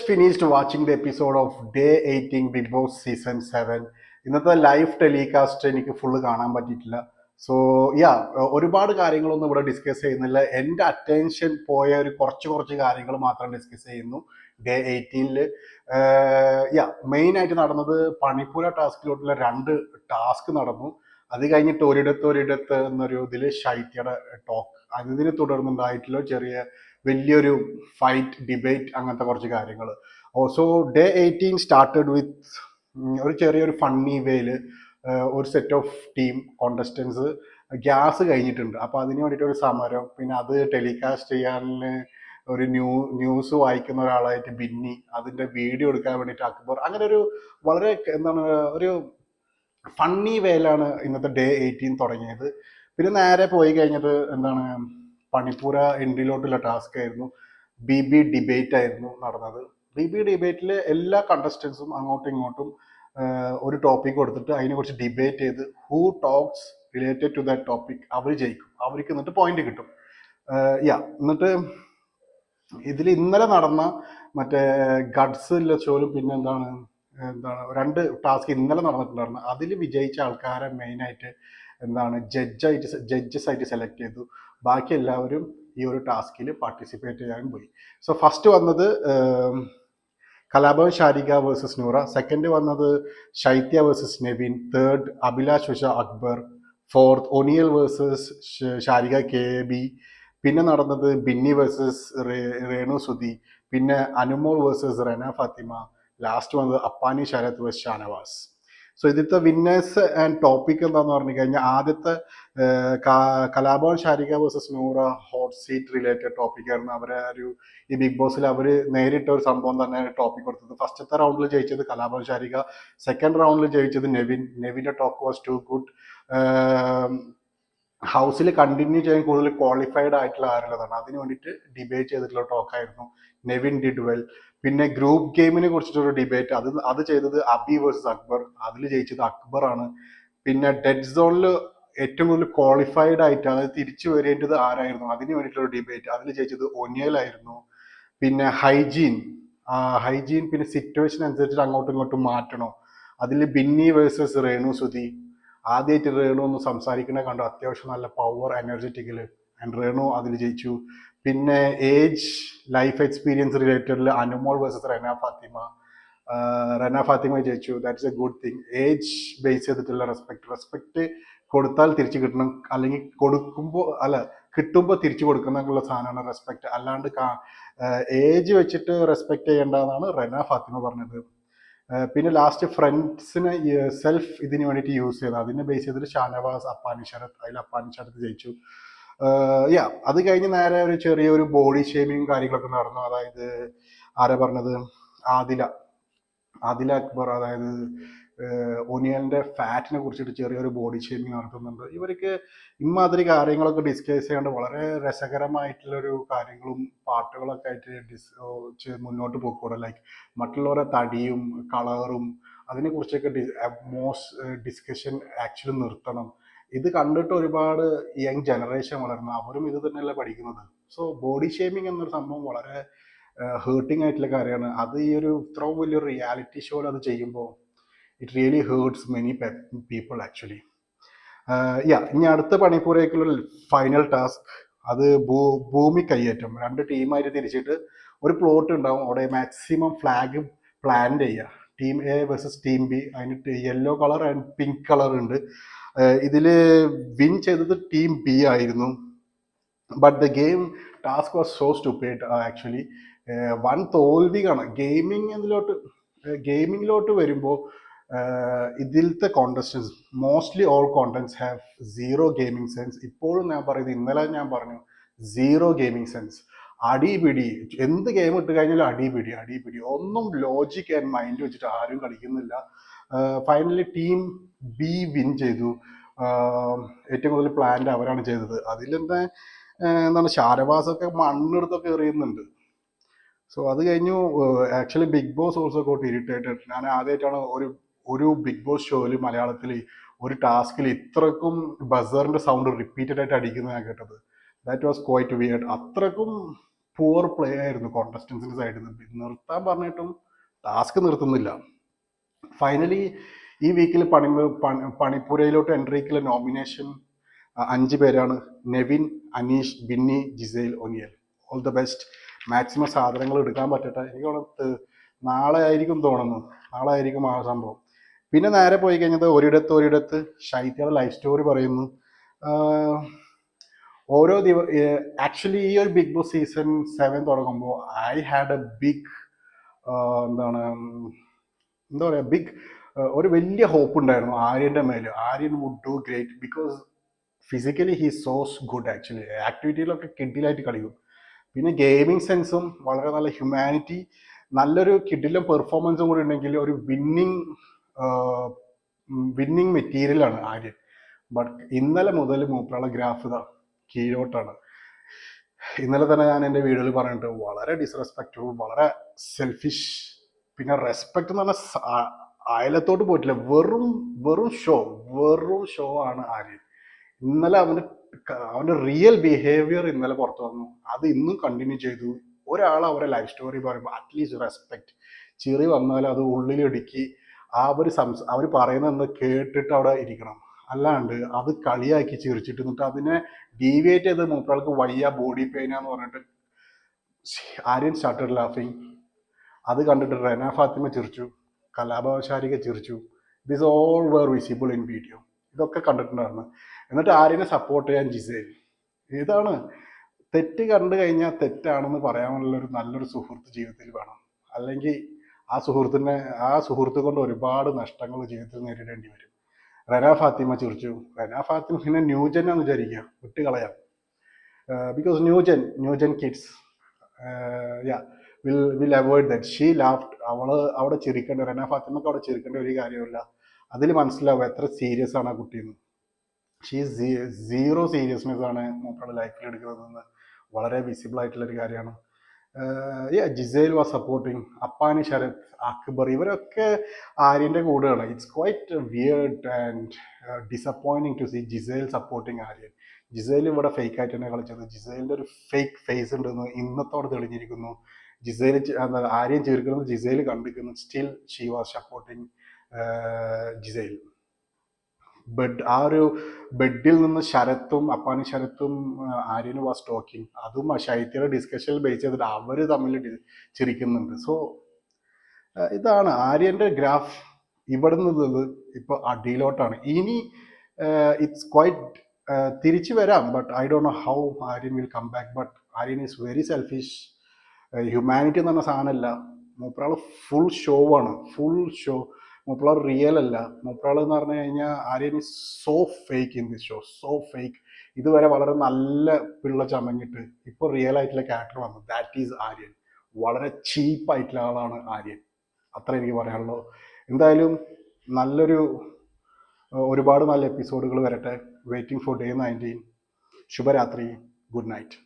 just finished watching the episode of Day 18 Big Boss Season 7. ഇന്നത്തെ live telecast എനിക്ക് full കാണാൻ പറ്റിയിട്ടില്ല. So ഒരുപാട് കാര്യങ്ങളൊന്നും ഇവിടെ ഡിസ്കസ് ചെയ്യുന്നില്ല. എൻ്റെ അറ്റൻഷൻ പോയ ഒരു കുറച്ച് കാര്യങ്ങൾ മാത്രം ഡിസ്കസ് ചെയ്യുന്നു. ഡേ 18-ല് മെയിൻ ആയിട്ട് നടന്നത് പണിപ്പുര ടാസ്കിലോട്ടുള്ള 2 ടാസ്ക് നടന്നു. അത് കഴിഞ്ഞിട്ട് ഒരിടത്ത് എന്നൊരു ഇതിൽ ശൈത്യയുടെ ടോക്ക്, അതിനെ തുടർന്നുണ്ടായിട്ടുള്ള വലിയൊരു ഫൈറ്റ്, ഡിബേറ്റ്, അങ്ങനത്തെ കുറച്ച് കാര്യങ്ങൾ. ഓൾസോ ഡേ 18 സ്റ്റാർട്ടഡ് വിത്ത് ഒരു ചെറിയൊരു ഫണ്ണി വേയില് ഒരു set of team contestants gas കഴിഞ്ഞിട്ടുണ്ട്. അപ്പോൾ അതിന് വേണ്ടിയിട്ട് ഒരു സമരം, പിന്നെ അത് ടെലികാസ്റ്റ് ചെയ്യാൻ ഒരു ന്യൂസ് വായിക്കുന്ന ഒരാളായിട്ട് ബിന്നി, അതിൻ്റെ വീഡിയോ എടുക്കാൻ വേണ്ടിയിട്ട് അക്ബർ, അങ്ങനെ ഒരു വളരെ ഒരു ഫണ്ണി വേയിലാണ് ഇന്നത്തെ ഡേ 18 തുടങ്ങിയത്. പിന്നെ നേരെ പോയി കഴിഞ്ഞത് പണിപ്പുര എൻട്രിയിലോട്ടുള്ള ടാസ്ക് ആയിരുന്നു. BB ഡിബേറ്റ് ആയിരുന്നു നടന്നത്. BB ഡിബേറ്റിൽ എല്ലാ കണ്ടസ്റ്റൻസും അങ്ങോട്ടും ഇങ്ങോട്ടും ഒരു ടോപ്പിക് കൊടുത്തിട്ട് അതിനെക്കുറിച്ച് ഡിബേറ്റ് ചെയ്ത് who talks related to that topic അവർ ജയിക്കും. അവർക്ക് എന്നിട്ട് പോയിന്റ് കിട്ടും. എന്നിട്ട് ഇതിൽ ഇന്നലെ നടന്ന മറ്റേ ഗഡ്സ് ഇല്ല ഷോയിലും പിന്നെ എന്താണ് 2 ടാസ്ക് ഇന്നലെ നടന്നിട്ടുണ്ടായിരുന്നു. അതിൽ വിജയിച്ച ആൾക്കാരെ മെയിനായിട്ട് ജഡ്ജസ് ആയിട്ട് സെലക്ട് ചെയ്തു. ബാക്കി എല്ലാവരും ഈ ഒരു ടാസ്കിൽ പാർട്ടിസിപ്പേറ്റ് ചെയ്യാൻ പോയി. സോ ഫസ്റ്റ് വന്നത് കലാഭവൻ ഷാരിക വേഴ്സസ് നൂറ, സെക്കൻഡ് വന്നത് Shaithya versus Nevin, third Abhilash Usha Akbar, fourth Oneal versus Sharika KB, പിന്നെ നടന്നത് ബിന്നി വേഴ്സസ് രേണു സുധി, പിന്നെ അനുമോൾ വേഴ്സസ് റെന ഫാത്തിമ, ലാസ്റ്റ് വന്നത് അപ്പാനി ശരത് വേഴ്സസ് ഷാനവാസ്. സോ ഇതിലത്തെ വിന്നേഴ്സ് ആൻഡ് ടോപ്പിക് എന്താന്ന് പറഞ്ഞു കഴിഞ്ഞാൽ ആദ്യത്തെ Kalabhavan Sharika versus Noora hot seat related topic ആയിരുന്നു. അവരെ ഈ ബിഗ് ബോസിൽ അവർ നേരിട്ട ഒരു സംഭവം തന്നെ ടോപ്പിക് കൊടുത്തത്. ഫസ്റ്റത്തെ റൗണ്ടിൽ ജയിച്ചത് കലാഭവൻ ഷാരിക, സെക്കൻഡ് റൗണ്ടിൽ ജയിച്ചത് നെവിൻ്റെ ടോക്ക് വാസ് ടു ഗുഡ്. ഹൗസിൽ കണ്ടിന്യൂ ചെയ്യാൻ കൂടുതൽ ക്വാളിഫൈഡ് ആയിട്ടുള്ള ആരുള്ളതാണ്, അതിന് വേണ്ടിയിട്ട് ഡിബേറ്റ് ചെയ്തിട്ടുള്ള ടോക്കായിരുന്നു. Nevin did well. പിന്നെ ഗ്രൂപ്പ് ഗെയിമിനെ കുറിച്ചിട്ടൊരു ഡിബേറ്റ്, അത് ചെയ്തത് അബി വേഴ്സസ് അക്ബർ, അതിൽ ജയിച്ചത് അക്ബർ ആണ്. പിന്നെ ഡെഡ് സോണിൽ ഏറ്റവും കൂടുതൽ ക്വാളിഫൈഡ് ആയിട്ട്, അതായത് തിരിച്ചു വരേണ്ടത് ആരായിരുന്നു, അതിന് വേണ്ടിയിട്ടുള്ള ഡിബേറ്റ്, അതിൽ ജയിച്ചത് ഒനിയൽ ആയിരുന്നു. പിന്നെ ഹൈജീൻ, പിന്നെ സിറ്റുവേഷൻ അനുസരിച്ചിട്ട് അങ്ങോട്ടും ഇങ്ങോട്ടും മാറ്റണോ, അതിൽ ബിന്നി വേഴ്സസ് രേണു സുധി. ആദ്യമായിട്ട് രേണു ഒന്ന് സംസാരിക്കണ കണ്ടു, അത്യാവശ്യം നല്ല പവർ എനർജറ്റിക്കല്, ആൻഡ് രേണു അതിൽ ജയിച്ചു. പിന്നെ ഏജ് ലൈഫ് എക്സ്പീരിയൻസ് റിലേറ്റഡിൽ അനുമോൾ വേഴ്സസ് റെന ഫാത്തിമ ജയിച്ചു. That's a good thing. Age base ചെയ്തിട്ടുള്ള റെസ്പെക്ട് കൊടുത്താൽ തിരിച്ചു കിട്ടണം, അല്ലെങ്കിൽ കിട്ടുമ്പോൾ തിരിച്ചു കൊടുക്കുന്ന സാധനമാണ് റെസ്പെക്ട്. അല്ലാണ്ട് ഏജ് വെച്ചിട്ട് റെസ്പെക്ട് ചെയ്യേണ്ടതാണ് റെന ഫാത്തിമ പറഞ്ഞത്. പിന്നെ ലാസ്റ്റ് ഫ്രണ്ട്സിനെ സെൽഫ് ഇതിന് വേണ്ടിയിട്ട് യൂസ് ചെയ്തത്, അതിനെ ബേസ് ചെയ്തിട്ട് ഷാനവാസ്, അപ്പാനി ശരത്, അതിൽ അപ്പാനി ശരത് ജയിച്ചു. അത് കഴിഞ്ഞ് നേരെ ഒരു ചെറിയൊരു ബോഡി ഷേമിങ് കാര്യങ്ങളൊക്കെ നടന്നു. അതായത് ആരാ പറഞ്ഞത്, ആദില അക്ബർ, അതായത് ഒനിയലിന്റെ ഫാറ്റിനെ കുറിച്ചിട്ട് ചെറിയൊരു ബോഡി ഷേമിങ് നടത്തുന്നുണ്ട്. ഇവർക്ക് ഇമാതിരി കാര്യങ്ങളൊക്കെ ഡിസ്കസ് ചെയ്യാണ്ട് വളരെ രസകരമായിട്ടുള്ളൊരു കാര്യങ്ങളും പാട്ടുകളൊക്കെ ആയിട്ട് മുന്നോട്ട് പോയിക്കൂടെ. ലൈക്ക് മറ്റുള്ളവരെ തടിയും കളറും അതിനെക്കുറിച്ചൊക്കെ ഡിസ്കഷൻ ആക്ച്വലി നിർത്തണം. ഇത് കണ്ടിട്ട് ഒരുപാട് യങ് ജനറേഷൻ വളർന്നു, അവരും ഇത് തന്നെയല്ലേ പഠിക്കുന്നത്. സോ ബോഡി ഷേമിങ് എന്നൊരു സംഭവം വളരെ ഹേർട്ടിങ് ആയിട്ടുള്ള കാര്യമാണ്. അത് ഈ ഇത്രയും വലിയൊരു റിയാലിറ്റി ഷോയിൽ അത് ചെയ്യുമ്പോൾ it really hertz many people actually. ഇനി അടുത്ത പണിപ്പുരയ്ക്കുള്ള ഫൈനൽ ടാസ്ക്, അത് ഭൂമി കയ്യേറ്റം. 2 ടീമായിട്ട് തിരിച്ചിട്ട് ഒരു പ്ലോട്ട് ഉണ്ടാവും, അവിടെ മാക്സിമം ഫ്ലാഗ് പ്ലാന്റ് ചെയ്യുക. Team A versus team B. അതിന് yellow colour and pink colour ഉണ്ട്. ഇതിൽ വിൻ ചെയ്തത് ടീം B ആയിരുന്നു. But the game task was so stupid actually. വൻ തോൽവി കാണാം. ഗെയിമിങ്ങിലോട്ട് വരുമ്പോൾ ഇതിലത്തെ contestants mostly all contestants have zero gaming sense. ഇപ്പോഴും ഞാൻ പറയുന്നത്, ഇന്നലെ ഞാൻ പറഞ്ഞു, സീറോ ഗെയിമിംഗ് സെൻസ്. അടിപിടി, എന്ത് ഗെയിം ഇട്ട് കഴിഞ്ഞാലും അടിപിടി, ഒന്നും ലോജിക് ആൻഡ് മൈൻഡ് വെച്ചിട്ട് ആരും കളിക്കുന്നില്ല. ഫൈനലി ടീം B വിൻ ചെയ്തു. ഏറ്റവും കൂടുതൽ പ്ലാൻഡ് അവരാണ് ചെയ്തത്. അതിലെന്താ ഷാനവാസൊക്കെ മണ്ണെടുത്തൊക്കെ എറിയുന്നുണ്ട്. സോ അത് കഴിഞ്ഞു. Actually Bigg Boss also got irritated. ഞാൻ ആദ്യമായിട്ടാണ് ഒരു ബിഗ് ബോസ് ഷോയിൽ മലയാളത്തിൽ ഒരു ടാസ്കിൽ ഇത്രക്കും ബസറിന്റെ സൗണ്ട് റിപ്പീറ്റഡ് ആയിട്ട് അടിക്കുന്നത് ഞാൻ കേട്ടത്. That was quite weird. അത്രക്കും പുവർ പ്ലേ ആയിരുന്നു കോണ്ടസ്റ്റൻസിന്റെ സൈഡിൽ നിന്ന്. നിർത്താൻ പറഞ്ഞിട്ടും ടാസ്ക് നിർത്തുന്നില്ല. ഫൈനലി ഈ വീക്കിൽ പണിപ്പുരയിലോട്ട് എൻട്രിക്കുള്ള നോമിനേഷൻ 5 പേരാണ്: Nevin, Aneesh, Binny, Gisele, Oneal. All the best. Maximum സാധനങ്ങൾ എടുക്കാൻ പറ്റട്ടെ. എനിക്ക് തോന്നുന്നത് നാളെ ആയിരിക്കും തോന്നുന്നു, നാളെ ആയിരിക്കും ആ സംഭവം. പിന്നെ നേരെ പോയി കഴിഞ്ഞത് ഒരിടത്ത് ശൈത്യയുടെ ലൈഫ് സ്റ്റോറി പറയുന്നു. ഓരോ ആക്ച്വലി ഈ ഒരു ബിഗ് ബോസ് സീസൺ 7 തുടങ്ങുമ്പോൾ ഐ ഹാഡ് എ ബിഗ് എന്താണ് എന്താ പറയുക, ബിഗ് ഒരു വലിയ ഹോപ്പ് ഉണ്ടായിരുന്നു ആര്യൻ്റെ മേൽ. Aryan would do great because physically he shows good. Actually ആക്ടിവിറ്റിയിലൊക്കെ കിഡിലായിട്ട് കളിക്കും. പിന്നെ ഗെയിമിംഗ് സെൻസും വളരെ നല്ല ഹ്യൂമാനിറ്റി, നല്ലൊരു കിഡിലും പെർഫോമൻസും കൂടി ഉണ്ടെങ്കിൽ ഒരു വിന്നിങ് മെറ്റീരിയലാണ് ആര്യൻ. ബട്ട് ഇന്നലെ മുതൽ മൂപ്പറുള്ള ഗ്രാഫ് ഇതാ കീഴോട്ടാണ്. ഇന്നലെ തന്നെ ഞാൻ എൻ്റെ വീഡിയോയിൽ പറഞ്ഞിട്ട് വളരെ ഡിസ്റെസ്പെക്റ്റബിൾ, വളരെ സെൽഫിഷ്. പിന്നെ റെസ്പെക്ട് എന്ന് പറഞ്ഞാൽ അയലത്തോട്ട് പോയിട്ടില്ല. വെറും ഷോ ആണ് ആര്യൻ. ഇന്നലെ അവന്റെ റിയൽ ബിഹേവിയർ ഇന്നലെ പുറത്തു വന്നു. അത് ഇന്നും കണ്ടിന്യൂ ചെയ്തു. ഒരാൾ അവരെ ലൈഫ് സ്റ്റോറി പറയുമ്പോൾ അറ്റ്ലീസ്റ്റ് റെസ്പെക്ട്. ചിറി വന്നാൽ അത് ഉള്ളിലിടുക്കി അവർ പറയുന്നത് കേട്ടിട്ട് അവിടെ ഇരിക്കണം. അല്ലാണ്ട് അത് കളിയാക്കി ചിരിച്ചിട്ട് എന്നിട്ട് അതിനെ ഡീവിയേറ്റ് ചെയ്ത് മൂപ്പർക്ക് വയ്യ, ബോഡി പെയിനാന്ന് പറഞ്ഞിട്ട് ആര്യൻ സ്റ്റാർട്ടഡ് ലാഫിങ്. അത് കണ്ടിട്ട് റെന ഫാത്തിമ ചിരിച്ചു, കലാപശാരിക ചിരിച്ചു. This all were visible in video. ഇതൊക്കെ കണ്ടിട്ടുണ്ടായിരുന്നു. എന്നിട്ട് ആര്യനെ സപ്പോർട്ട് ചെയ്യാൻ ജിസേൽ. ഇതാണ് തെറ്റ് കണ്ടു കഴിഞ്ഞാൽ തെറ്റാണെന്ന് പറയാനുള്ള ഒരു നല്ലൊരു സുഹൃത്ത് ജീവിതത്തിൽ വേണം. അല്ലെങ്കിൽ ആ സുഹൃത്ത് കൊണ്ട് ഒരുപാട് നഷ്ടങ്ങൾ ജീവിതത്തിൽ നേരിടേണ്ടി വരും. റെന ഫാത്തിമ ചിരിച്ചു. റെന ഫാത്തിമ പിന്നെ ന്യൂജൻ എന്ന് വിചാരിക്കുക, വിട്ടുകളയാം. Because new gen kids will avoid that. She laughed. അവിടെ ചിരിക്കേണ്ട, റെന ഫാത്തിമക്ക് അവിടെ ചിരിക്കേണ്ട ഒരു കാര്യമില്ല. അതിൽ മനസ്സിലാവും എത്ര സീരിയസ് ആണ് ആ കുട്ടിയെന്ന്. സീറോ സീരിയസ്നെസ് ആണ് മൂപ്പറുടെ ലൈഫിൽ എടുക്കുന്നതെന്ന് വളരെ വിസിബിൾ ആയിട്ടുള്ളൊരു കാര്യമാണ്. Giselle was supporting. Appani, Sarath, Akbar ഇവരൊക്കെ ആര്യൻ്റെ കൂടെയാണ്. It's quite weird and disappointing to see Giselle supporting Aryan. Giselle ഇവിടെ ഫേക്ക് ആയിട്ട് തന്നെ കളിച്ചത്. ജിസേലിൻ്റെ ഒരു ഫേക്ക് ഫേസ് ഉണ്ടെന്ന് ഇന്നത്തോടെ തെളിഞ്ഞിരിക്കുന്നു. ആര്യൻ ചേർക്കുന്നത് ജിസേൽ കണ്ടിരിക്കുന്നു. Still she was supporting Gizele. ആ ഒരു ബെഡിൽ നിന്ന് അപ്പാനി ശരത്തും ആര്യനും വാസ് ടോക്കിംഗ്. അതും ശൈത്യയുടെ ഡിസ്കഷനിൽ ബേസ് ചെയ്തിട്ട് അവർ തമ്മിൽ ചിരിക്കുന്നുണ്ട്. സോ ഇതാണ് ആര്യൻ്റെ ഗ്രാഫ്. ഇവിടെ നിന്ന് ഇപ്പോൾ അടിയിലോട്ടാണ്. ഇനി ഇറ്റ്സ് ക്വൈറ്റ് തിരിച്ചു വരാം. But I don't know how Aryan will come back. But Aryan is very selfish. Humanity എന്ന് പറഞ്ഞ സാധനമല്ല. മൂപ്പറാൾ ഫുൾ ഷോ ആണ്. മൂപ്പറാൾ റിയൽ അല്ല. മൂപ്പറാൾ എന്ന് പറഞ്ഞു കഴിഞ്ഞാൽ Aryan is so fake in this show, so fake. ഇതുവരെ വളരെ നല്ല പിള്ള ചമഞ്ഞിട്ട് ഇപ്പോൾ റിയൽ ആയിട്ടുള്ള ക്യാരക്ടർ വന്നു. That is Aryan. വളരെ ചീപ്പായിട്ടുള്ള ആളാണ് ആര്യൻ. അത്ര എനിക്ക് പറയാനുള്ളൂ. എന്തായാലും ഒരുപാട് നല്ല എപ്പിസോഡുകൾ വരട്ടെ. Waiting for day 19. ശുഭരാത്രി. Good night.